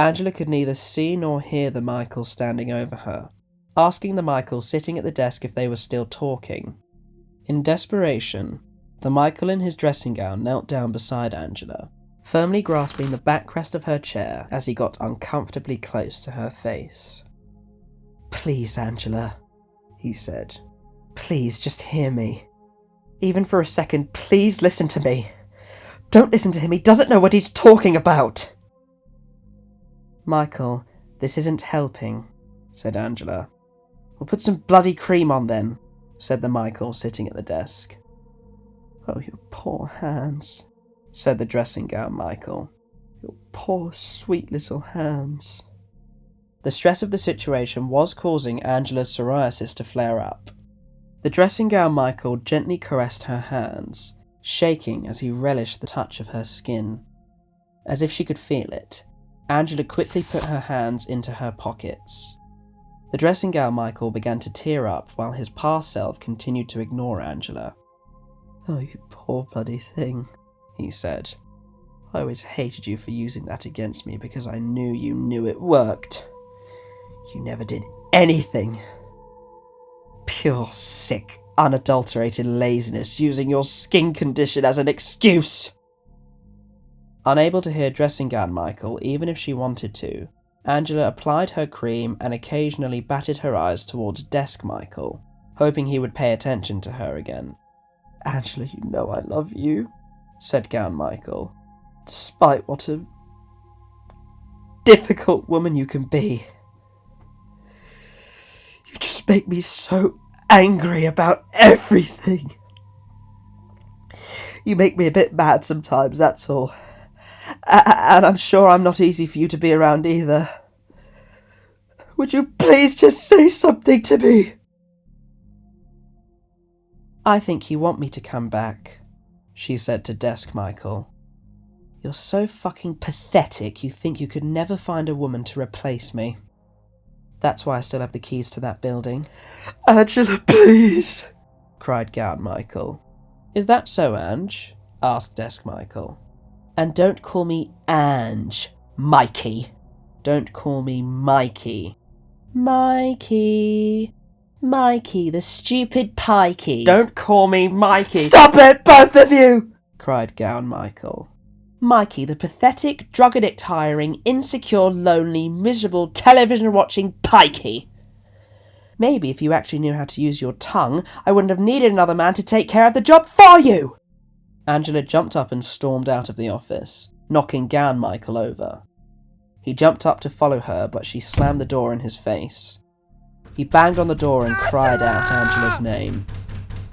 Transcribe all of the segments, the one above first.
Angela could neither see nor hear the Michael standing over her, asking the Michael sitting at the desk if they were still talking. In desperation, the Michael in his dressing gown knelt down beside Angela, firmly grasping the backrest of her chair as he got uncomfortably close to her face. "Please, Angela," he said. "Please, just hear me. Even for a second, please listen to me. Don't listen to him, he doesn't know what he's talking about." "Michael, this isn't helping," said Angela. "We'll put some bloody cream on then," said the Michael sitting at the desk. "Oh, your poor hands," said the dressing gown Michael. "Your poor, sweet little hands." The stress of the situation was causing Angela's psoriasis to flare up. The dressing gown Michael gently caressed her hands, shaking as he relished the touch of her skin. As if she could feel it, Angela quickly put her hands into her pockets. The dressing gown Michael began to tear up while his past self continued to ignore Angela. "Oh, you poor bloody thing," he said. "I always hated you for using that against me because I knew you knew it worked. You never did anything. Pure, sick, unadulterated laziness using your skin condition as an excuse." Unable to hear dressing gown Michael even if she wanted to, Angela applied her cream and occasionally batted her eyes towards desk Michael, hoping he would pay attention to her again. "Angela, you know I love you," said gown Michael, "despite what a difficult woman you can be. You just make me so angry about everything. You make me a bit mad sometimes, that's all. And I'm sure I'm not easy for you to be around either. Would you please just say something to me?" "I think you want me to come back," she said to desk Michael. "You're so fucking pathetic you think you could never find a woman to replace me. That's why I still have the keys to that building." "Angela, please," cried gown Michael. "Is that so, Ange?" asked desk Michael. "And don't call me Ange, Mikey. Don't call me Mikey." "Mikey. Mikey, the stupid pikey." "Don't call me Mikey." "Stop it, both of you!" cried gown Michael. "Mikey, the pathetic, drug addict hiring, insecure, lonely, miserable, television-watching pikey. Maybe if you actually knew how to use your tongue, I wouldn't have needed another man to take care of the job for you!" Angela jumped up and stormed out of the office, knocking gown Michael over. He jumped up to follow her, but she slammed the door in his face. He banged on the door and cried out Angela's name.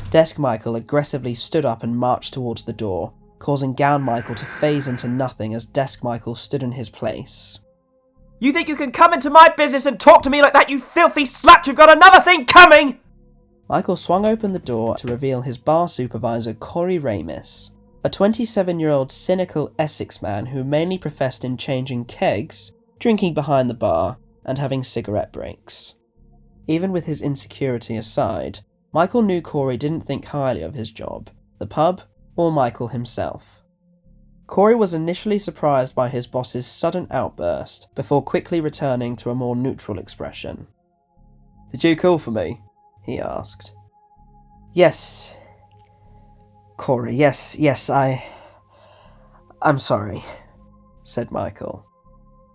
Desk Michael aggressively stood up and marched towards the door, causing gown Michael to phase into nothing as desk Michael stood in his place. "You think you can come into my business and talk to me like that, you filthy slut? You've got another thing coming!" Michael swung open the door to reveal his bar supervisor, Corey Ramis, a 27-year-old cynical Essex man who mainly professed in changing kegs, drinking behind the bar, and having cigarette breaks. Even with his insecurity aside, Michael knew Corey didn't think highly of his job, the pub, or Michael himself. Corey was initially surprised by his boss's sudden outburst, before quickly returning to a more neutral expression. "Did you call for me?" he asked. "Yes, Corey, yes, I'm sorry," said Michael.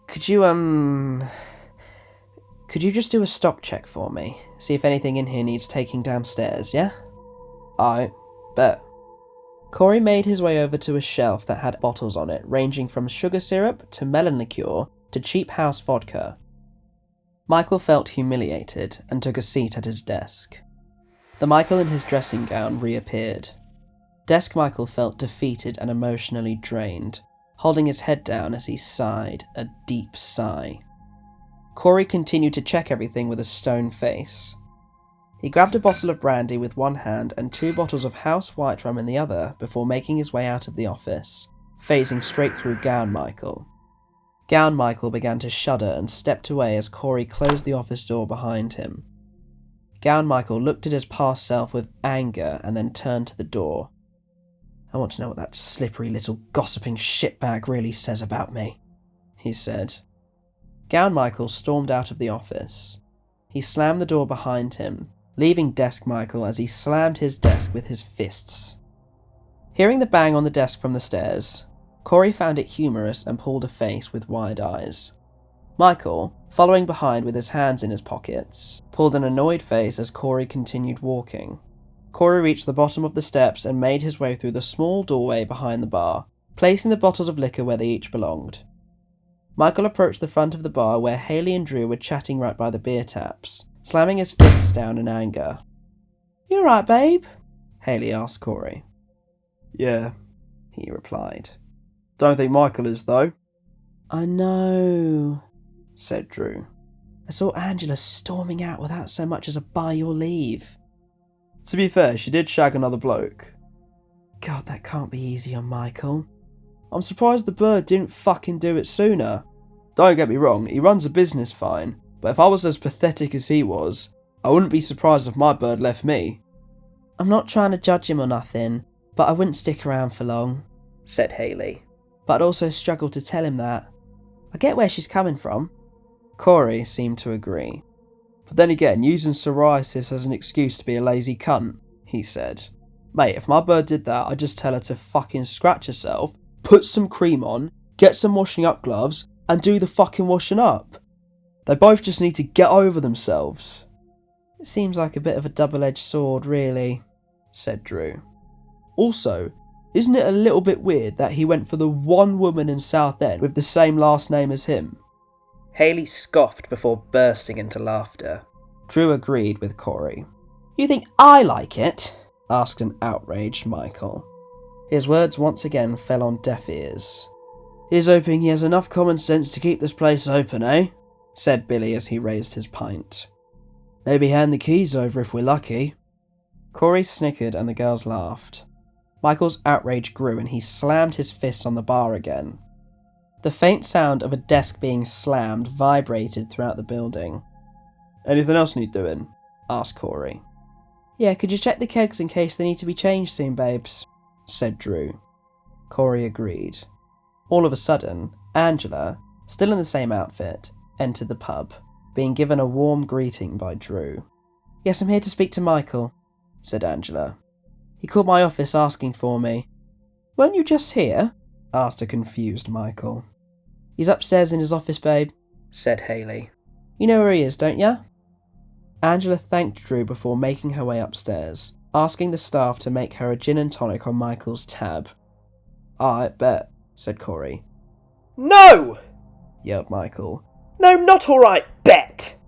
Could you just do a stock check for me? See if anything in here needs taking downstairs, yeah?" "I bet." Corey made his way over to a shelf that had bottles on it, ranging from sugar syrup to melon liqueur to cheap house vodka. Michael felt humiliated and took a seat at his desk. The Michael in his dressing gown reappeared. Desk Michael felt defeated and emotionally drained, holding his head down as he sighed a deep sigh. Corey continued to check everything with a stone face. He grabbed a bottle of brandy with one hand and 2 bottles of house white rum in the other before making his way out of the office, phasing straight through gown Michael. Gown Michael began to shudder and stepped away as Corey closed the office door behind him. Gown Michael looked at his past self with anger and then turned to the door. "I want to know what that slippery little gossiping shitbag really says about me," he said. Gown Michael stormed out of the office. He slammed the door behind him, leaving Desk Michael as he slammed his desk with his fists. Hearing the bang on the desk from the stairs, Corey found it humorous and pulled a face with wide eyes. Michael, following behind with his hands in his pockets, pulled an annoyed face as Corey continued walking. Corey reached the bottom of the steps and made his way through the small doorway behind the bar, placing the bottles of liquor where they each belonged. Michael approached the front of the bar where Haley and Drew were chatting right by the beer taps, slamming his fists down in anger. "You alright, babe?" Haley asked Corey. "Yeah," he replied. "Don't think Michael is, though." "I know," said Drew. "I saw Angela storming out without so much as a by your leave." To be fair, she did shag another bloke. God, that can't be easy on Michael. I'm surprised the bird didn't fucking do it sooner. Don't get me wrong, he runs a business fine, but if I was as pathetic as he was, I wouldn't be surprised if my bird left me. "I'm not trying to judge him or nothing, but I wouldn't stick around for long," said Haley. "But I'd also struggle to tell him that. I get where she's coming from." Corey seemed to agree. But then again, using psoriasis as an excuse to be a lazy cunt, he said. Mate, if my bird did that, I'd just tell her to fucking scratch herself, put some cream on, get some washing up gloves, and do the fucking washing up. They both just need to get over themselves. "It seems like a bit of a double-edged sword, really," said Drew. Also, isn't it a little bit weird that he went for the one woman in Southend with the same last name as him? Haley scoffed before bursting into laughter. Drew agreed with Corey. "You think I like it?" asked an outraged Michael. His words once again fell on deaf ears. "He's hoping he has enough common sense to keep this place open, eh?" said Billy as he raised his pint. "Maybe hand the keys over if we're lucky." Corey snickered and the girls laughed. Michael's outrage grew and he slammed his fist on the bar again. The faint sound of a desk being slammed vibrated throughout the building. "Anything else need doing?" asked Corey. "Yeah, could you check the kegs in case they need to be changed soon, babes?" said Drew. Corey agreed. All of a sudden, Angela, still in the same outfit, entered the pub, being given a warm greeting by Drew. "Yes, I'm here to speak to Michael," said Angela. "He called my office asking for me." "Weren't you just here?" asked a confused Michael. "He's upstairs in his office, babe," said Haley. "You know where he is, don't ya?" Angela thanked Drew before making her way upstairs, asking the staff to make her a gin and tonic on Michael's tab. "I bet," said Corey. "No!" yelled Michael. "No, not alright, bet!"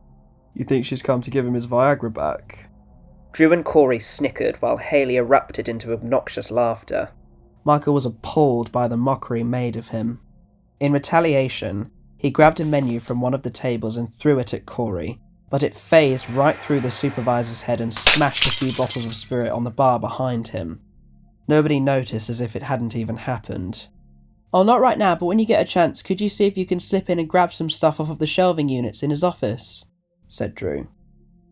"You think she's come to give him his Viagra back?" Drew and Corey snickered while Haley erupted into obnoxious laughter. Michael was appalled by the mockery made of him. In retaliation, he grabbed a menu from one of the tables and threw it at Corey, but it phased right through the supervisor's head and smashed a few bottles of spirit on the bar behind him. Nobody noticed as if it hadn't even happened. "Oh, not right now, but when you get a chance, could you see if you can slip in and grab some stuff off of the shelving units in his office?" said Drew.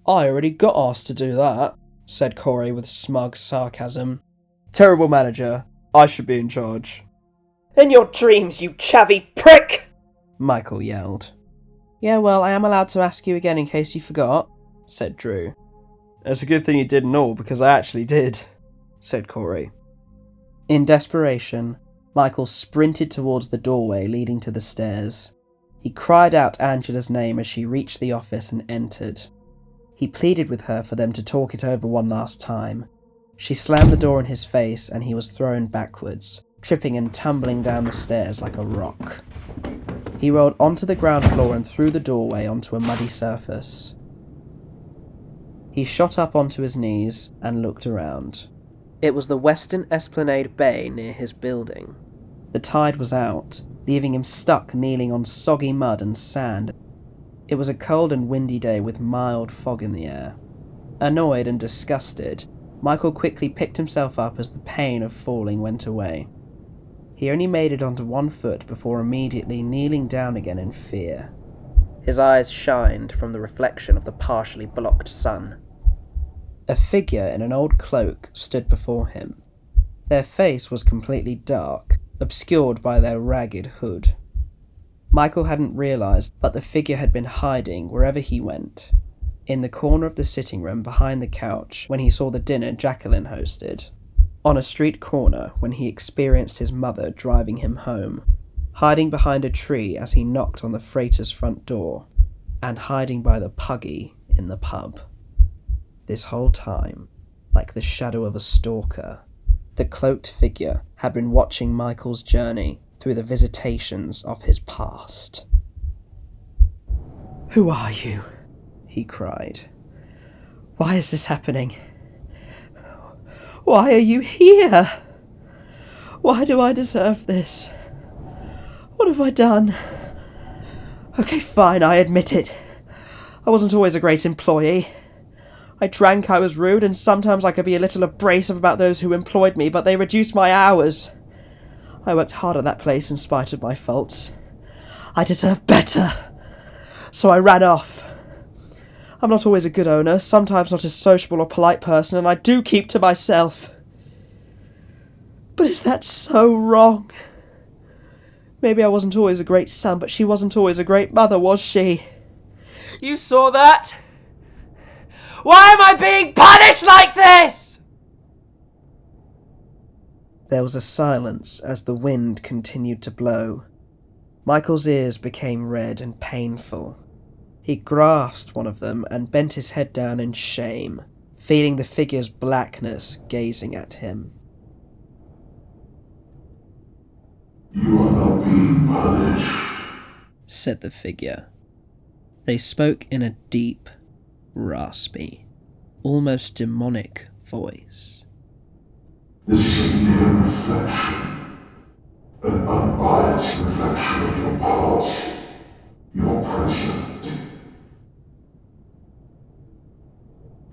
"I already got asked to do that," said Corey with smug sarcasm. "Terrible manager. I should be in charge." "In your dreams, you chavvy prick!" Michael yelled. "Yeah, well, I am allowed to ask you again in case you forgot," said Drew. "It's a good thing you didn't all, because I actually did," said Corey. In desperation, Michael sprinted towards the doorway leading to the stairs. He cried out Angela's name as she reached the office and entered. He pleaded with her for them to talk it over one last time. She slammed the door in his face and he was thrown backwards, tripping and tumbling down the stairs like a rock. He rolled onto the ground floor and through the doorway onto a muddy surface. He shot up onto his knees and looked around. It was the western Esplanade Bay near his building. The tide was out, leaving him stuck kneeling on soggy mud and sand. It was a cold and windy day with mild fog in the air. Annoyed and disgusted, Michael quickly picked himself up as the pain of falling went away. He only made it onto one foot before immediately kneeling down again in fear. His eyes shined from the reflection of the partially blocked sun. A figure in an old cloak stood before him. Their face was completely dark, obscured by their ragged hood. Michael hadn't realised, but the figure had been hiding wherever he went. In the corner of the sitting room behind the couch when he saw the dinner Jacqueline hosted. On a street corner when he experienced his mother driving him home. Hiding behind a tree as he knocked on the freighter's front door. And hiding by the puggy in the pub. This whole time, like the shadow of a stalker, the cloaked figure had been watching Michael's journey through the visitations of his past. "Who are you?" he cried. "Why is this happening? Why are you here? Why do I deserve this? What have I done? Okay, fine, I admit it. I wasn't always a great employee. I drank, I was rude, and sometimes I could be a little abrasive about those who employed me, but they reduced my hours. I worked hard at that place in spite of my faults. I deserve better. So I ran off. I'm not always a good owner, sometimes not a sociable or polite person, and I do keep to myself. But is that so wrong? Maybe I wasn't always a great son, but she wasn't always a great mother, was she? You saw that? Why am I being punished like this?" There was a silence as the wind continued to blow. Michael's ears became red and painful. He grasped one of them and bent his head down in shame, feeling the figure's blackness gazing at him. "You are not being punished," said the figure. They spoke in a deep, raspy, almost demonic voice. "This is a mere reflection, an unbiased reflection of your past, your present,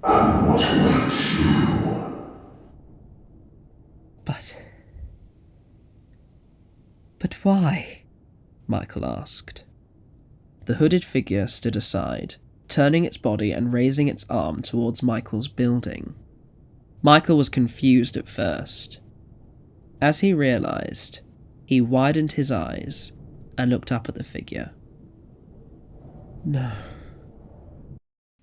and what awaits you." But why? Michael asked. The hooded figure stood aside, turning its body and raising its arm towards Michael's building. Michael was confused at first. As he realised, he widened his eyes and looked up at the figure. No.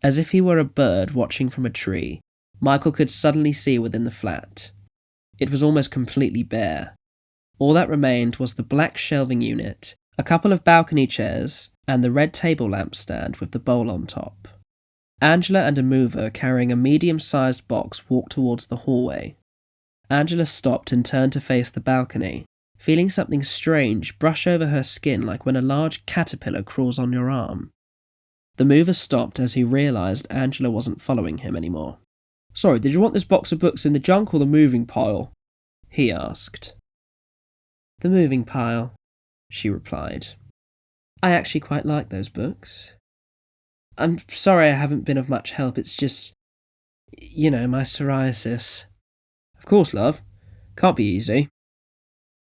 As if he were a bird watching from a tree, Michael could suddenly see within the flat. It was almost completely bare. All that remained was the black shelving unit, a couple of balcony chairs, and the red table lamp stand with the bowl on top. Angela and a mover carrying a medium-sized box walked towards the hallway. Angela stopped and turned to face the balcony, feeling something strange brush over her skin like when a large caterpillar crawls on your arm. The mover stopped as he realised Angela wasn't following him anymore. "Sorry, did you want this box of books in the junk or the moving pile?" he asked. "The moving pile," she replied. "I actually quite like those books. I'm sorry I haven't been of much help, it's just, my psoriasis." "Of course, love. Can't be easy."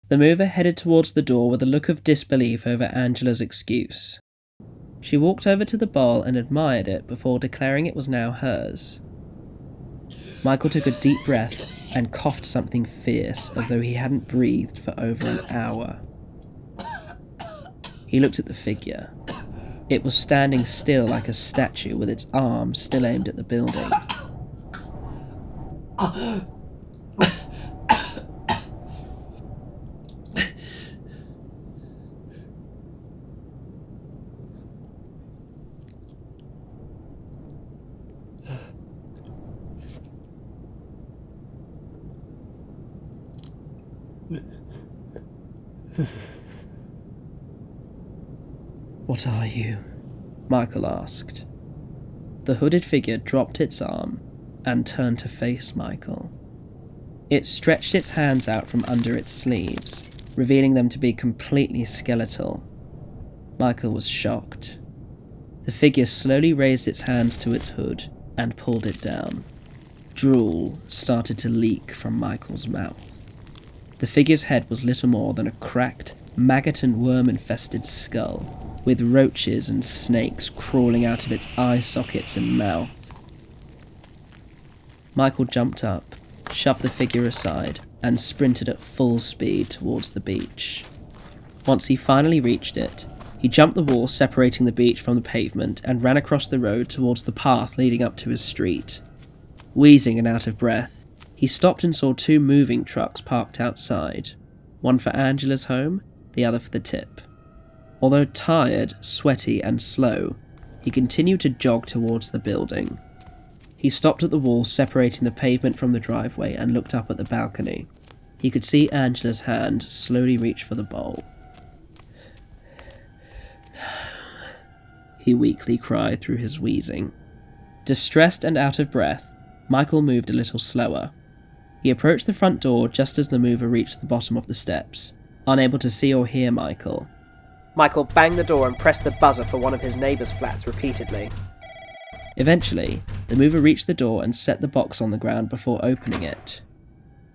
The mover headed towards the door with a look of disbelief over Angela's excuse. She walked over to the bowl and admired it before declaring it was now hers. Michael took a deep breath and coughed something fierce as though he hadn't breathed for over an hour. He looked at the figure. It was standing still like a statue with its arms still aimed at the building. "What are you?" Michael asked. The hooded figure dropped its arm and turned to face Michael. It stretched its hands out from under its sleeves, revealing them to be completely skeletal. Michael was shocked. The figure slowly raised its hands to its hood and pulled it down. Drool started to leak from Michael's mouth. The figure's head was little more than a cracked, maggot and worm-infested skull, with roaches and snakes crawling out of its eye sockets and mouth. Michael jumped up, shoved the figure aside, and sprinted at full speed towards the beach. Once he finally reached it, He jumped the wall separating the beach from the pavement and ran across the road towards the path leading up to his street. Wheezing and out of breath, he stopped and saw 2 moving trucks parked outside, one for Angela's home, the other for the tip. Although tired, sweaty and slow, he continued to jog towards the building. He stopped at the wall separating the pavement from the driveway and looked up at the balcony. He could see Angela's hand slowly reach for the bowl. He weakly cried through his wheezing. Distressed and out of breath, Michael moved a little slower. He approached the front door just as the mover reached the bottom of the steps, unable to see or hear Michael. Michael banged the door and pressed the buzzer for one of his neighbour's flats repeatedly. Eventually, the mover reached the door and set the box on the ground before opening it.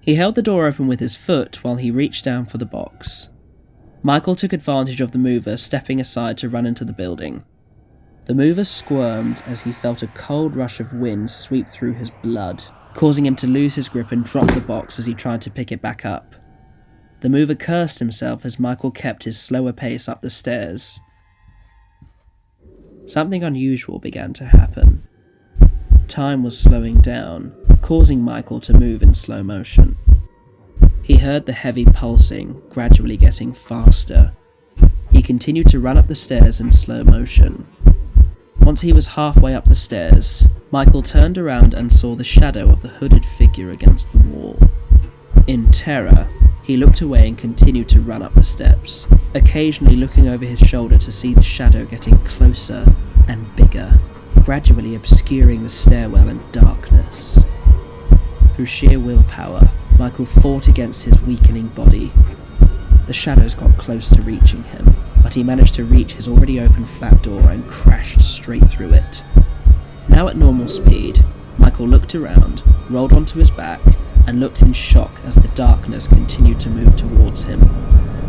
He held the door open with his foot while he reached down for the box. Michael took advantage of the mover stepping aside to run into the building. The mover squirmed as he felt a cold rush of wind sweep through his blood, causing him to lose his grip and drop the box as he tried to pick it back up. The mover cursed himself as Michael kept his slower pace up the stairs. Something unusual began to happen. Time was slowing down, causing Michael to move in slow motion. He heard the heavy pulsing, gradually getting faster. He continued to run up the stairs in slow motion. Once he was halfway up the stairs, Michael turned around and saw the shadow of the hooded figure against the wall. In terror, he looked away and continued to run up the steps, occasionally looking over his shoulder to see the shadow getting closer and bigger, gradually obscuring the stairwell in darkness. Through sheer willpower, Michael fought against his weakening body. The shadows got close to reaching him, but he managed to reach his already open flat door and crashed straight through it. Now at normal speed, Michael looked around, rolled onto his back, and looked in shock as the darkness continued to move towards him.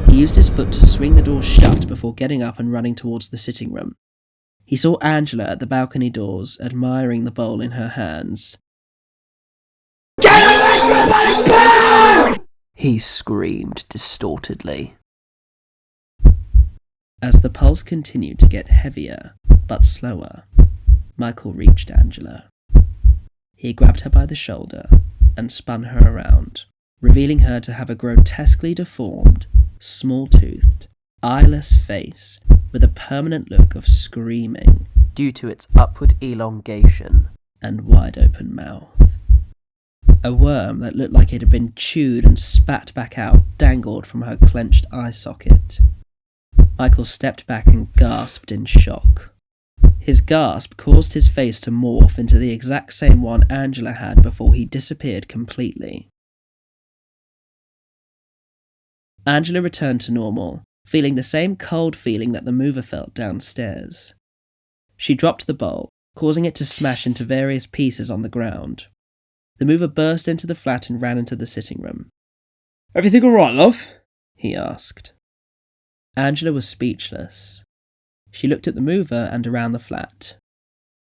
He used his foot to swing the door shut before getting up and running towards the sitting room. He saw Angela at the balcony doors, admiring the bowl in her hands. Get away from my bowl! He screamed distortedly. As the pulse continued to get heavier, but slower, Michael reached Angela. He grabbed her by the shoulder and spun her around, revealing her to have a grotesquely deformed, small-toothed, eyeless face with a permanent look of screaming due to its upward elongation and wide-open mouth. A worm that looked like it had been chewed and spat back out dangled from her clenched eye socket. Michael stepped back and gasped in shock. His gasp caused his face to morph into the exact same one Angela had before he disappeared completely. Angela returned to normal, feeling the same cold feeling that the mover felt downstairs. She dropped the bowl, causing it to smash into various pieces on the ground. The mover burst into the flat and ran into the sitting room. "Everything all right, love?" he asked. Angela was speechless. She looked at the mover and around the flat.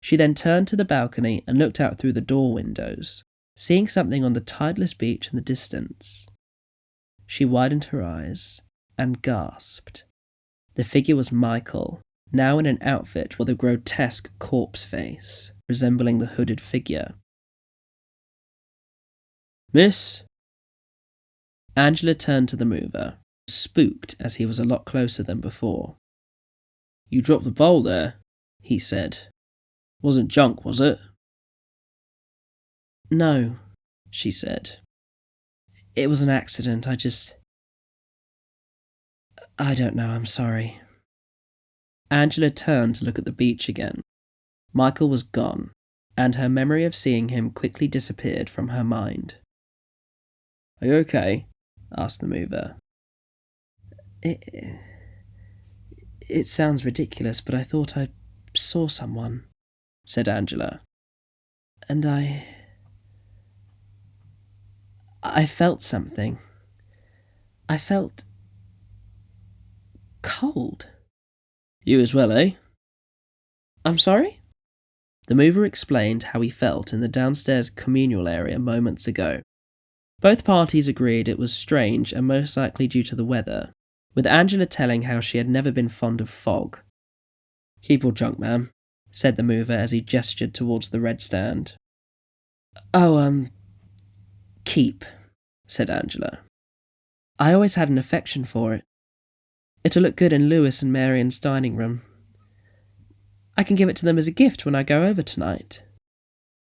She then turned to the balcony and looked out through the door windows, seeing something on the tideless beach in the distance. She widened her eyes and gasped. The figure was Michael, now in an outfit with a grotesque corpse face, resembling the hooded figure. "Miss?" Angela turned to the mover, spooked as he was a lot closer than before. "You dropped the bowl there," he said. "Wasn't junk, was it?" "No," she said. "It was an accident, I don't know, I'm sorry." Angela turned to look at the beach again. Michael was gone, and her memory of seeing him quickly disappeared from her mind. "Are you okay?" asked the mover. It sounds ridiculous, but I thought I saw someone," said Angela. "And I felt something. I felt cold." "You as well, eh?" "I'm sorry?" The mover explained how he felt in the downstairs communal area moments ago. Both parties agreed it was strange and most likely due to the weather, with Angela telling how she had never been fond of fog. "Keep your junk, ma'am," said the mover as he gestured towards the red stand. "Oh, keep," said Angela. "I always had an affection for it. It'll look good in Lewis and Marian's dining room. I can give it to them as a gift when I go over tonight."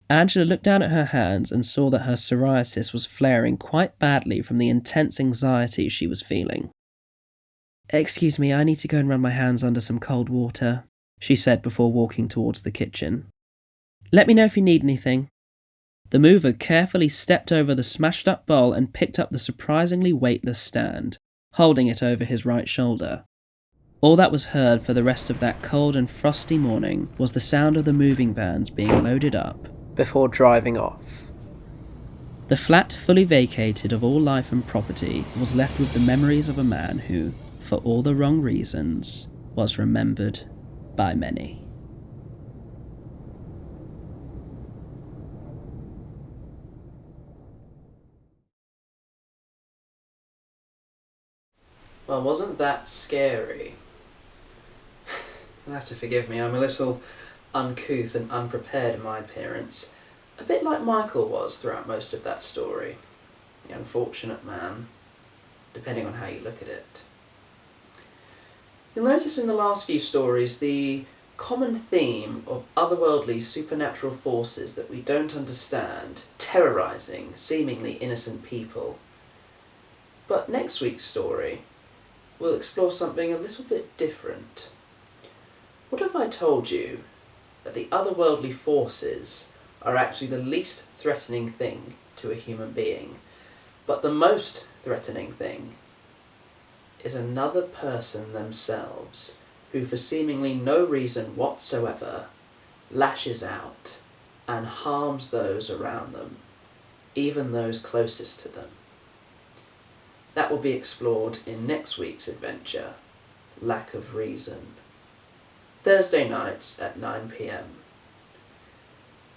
Angela looked down at her hands and saw that her psoriasis was flaring quite badly from the intense anxiety she was feeling. "Excuse me, I need to go and run my hands under some cold water," she said before walking towards the kitchen. "Let me know if you need anything." The mover carefully stepped over the smashed-up bowl and picked up the surprisingly weightless stand, holding it over his right shoulder. All that was heard for the rest of that cold and frosty morning was the sound of the moving vans being loaded up before driving off. The flat, fully vacated of all life and property, was left with the memories of a man who, for all the wrong reasons, was remembered by many. Well, wasn't that scary? You'll have to forgive me, I'm a little uncouth and unprepared in my appearance. A bit like Michael was throughout most of that story. The unfortunate man, depending on how you look at it. You'll notice in the last few stories the common theme of otherworldly supernatural forces that we don't understand, terrorising seemingly innocent people. But next week's story we'll explore something a little bit different. What if I told you that the otherworldly forces are actually the least threatening thing to a human being, but the most threatening thing is another person themselves who, for seemingly no reason whatsoever, lashes out and harms those around them, even those closest to them? That will be explored in next week's adventure, Lack of Reason. Thursday nights at 9 p.m.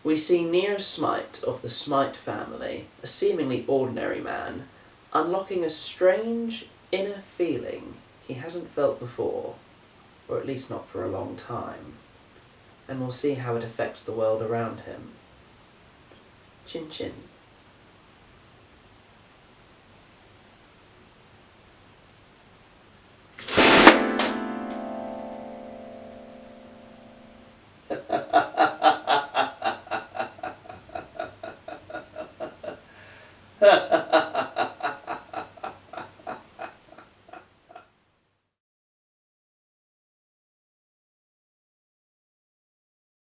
We see Neo Smite of the Smite family, a seemingly ordinary man, unlocking a strange inner feeling he hasn't felt before, or at least not for a long time, and we'll see how it affects the world around him. Chin chin.